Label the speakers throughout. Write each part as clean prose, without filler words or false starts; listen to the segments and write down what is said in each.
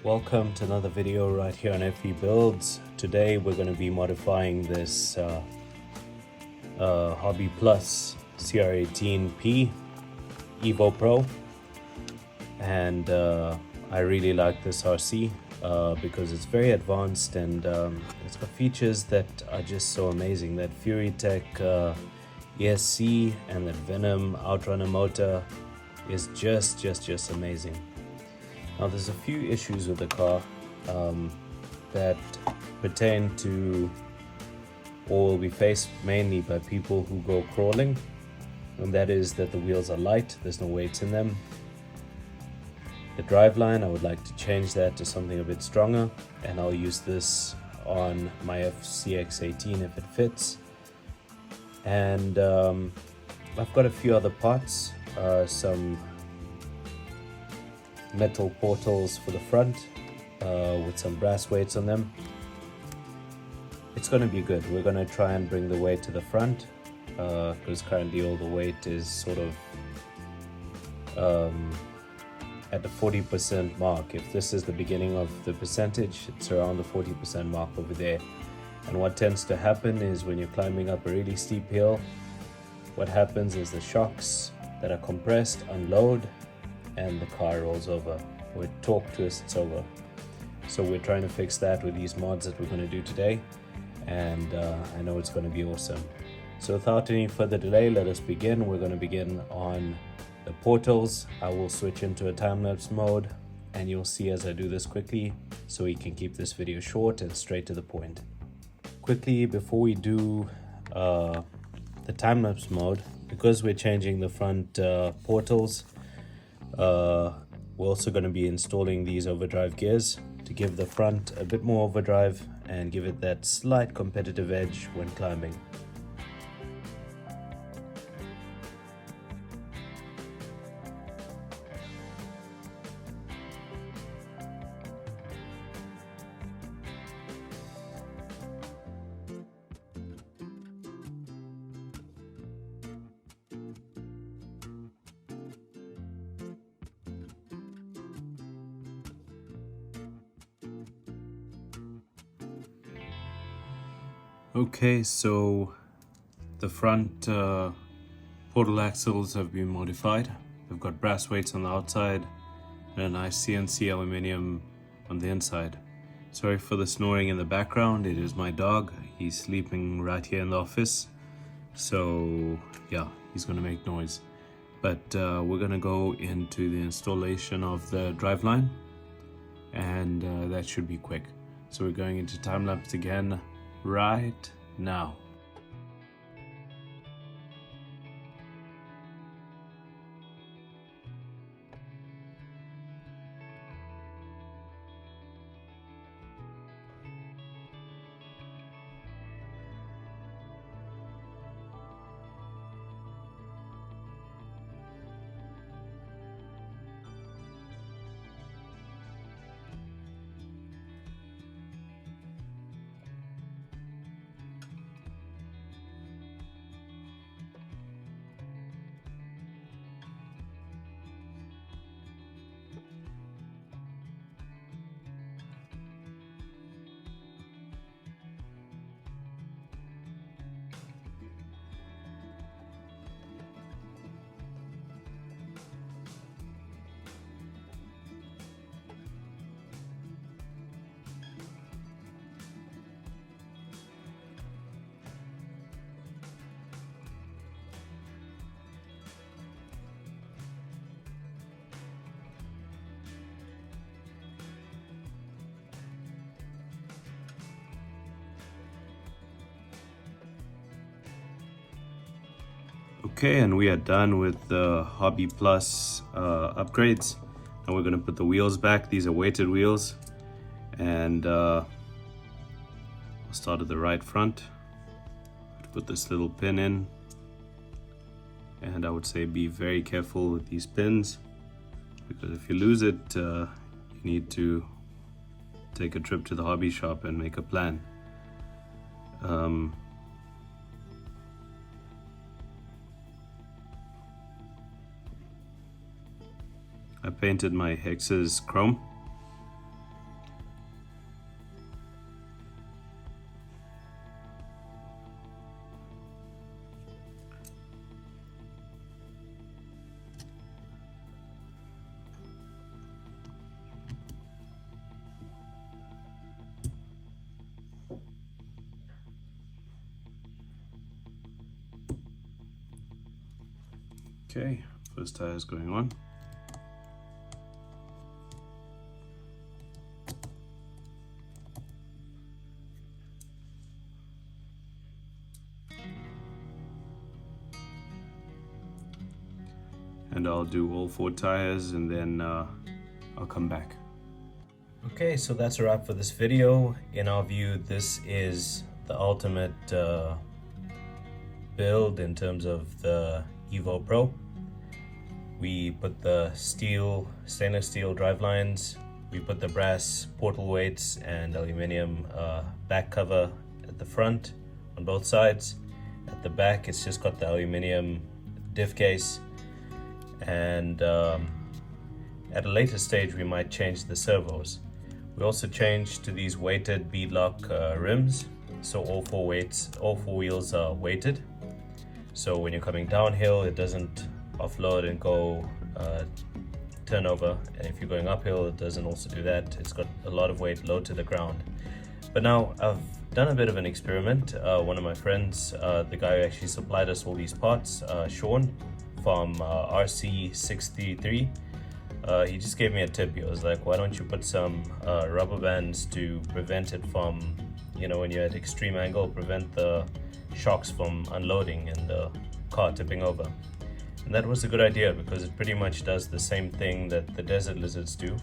Speaker 1: Welcome to another video right here on FE Builds. Today we're going to be modifying this Hobby Plus Cr18p Evo Pro, and I really like this RC because it's very advanced and it's got features that are just so amazing. That Fury Tech ESC and that Venom Outrunner motor is just amazing. Now there's a few issues with the car that pertain to, or will be faced mainly by people who go crawling, and that is that the wheels are light, there's no weight in them. The driveline, I would like to change that to something a bit stronger, and I'll use this on my FCX18 if it fits. And I've got a few other parts, some metal portals for the front with some brass weights on them. It's going to be good. We're going to try and bring the weight to the front because currently all the weight is sort of at the 40% mark. If this is the beginning of the percentage, it's around the 40% mark over there. And what tends to happen is when you're climbing up a really steep hill, what happens is the shocks that are compressed unload and the car rolls over, or torque twists over. So we're trying to fix that with these mods that we're going to do today, and I know it's going to be awesome. So without any further delay, let us begin. We're going to begin on the portals. I will switch into a time-lapse mode, and you'll see as I do this quickly, so we can keep this video short and straight to the point. Quickly, before we do the time-lapse mode, because we're changing the front portals, we're also going to be installing these overdrive gears to give the front a bit more overdrive and give it that slight competitive edge when climbing. Okay, so the front portal axles have been modified. They've got brass weights on the outside and a nice CNC aluminium on the inside. Sorry for the snoring in the background, it is my dog. He's sleeping right here in the office. So yeah, he's gonna make noise. But we're gonna go into the installation of the driveline, and that should be quick. So we're going into time-lapse again right now. Okay, and we are done with the Hobby Plus upgrades, and we're going to put the wheels back. These are weighted wheels, and I'll start at the right front. Put this little pin in, and I would say be very careful with these pins, because if you lose it, you need to take a trip to the hobby shop and make a plan. I painted my hexes chrome, Okay, first tire is going on. And I'll do all 4 tires and then I'll come back. Okay, so that's a wrap for this video. In our view, this is the ultimate build in terms of the Evo Pro. We put the stainless steel drive lines, we put the brass portal weights and aluminum back cover at the front on both sides. At the back, it's just got the aluminum diff case. And at a later stage we might change the servos. We also changed to these weighted beadlock rims, so all four wheels are weighted, so when you're coming downhill it doesn't offload and go turn over, and if you're going uphill it doesn't also do that. It's got a lot of weight low to the ground. But now I've done a bit of an experiment. One of my friends, the guy who actually supplied us all these parts, Sean from RC633, he just gave me a tip. He was like, why don't you put some rubber bands to prevent it from, when you're at extreme angle, prevent the shocks from unloading and the car tipping over. And that was a good idea because it pretty much does the same thing that the Desert Lizards do,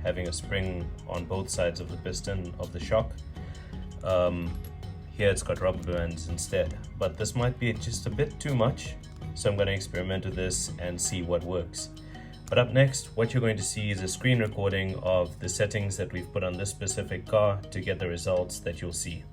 Speaker 1: having a spring on both sides of the piston of the shock. Here it's got rubber bands instead, but this might be just a bit too much. So I'm going to experiment with this and see what works. But up next, what you're going to see is a screen recording of the settings that we've put on this specific car to get the results that you'll see.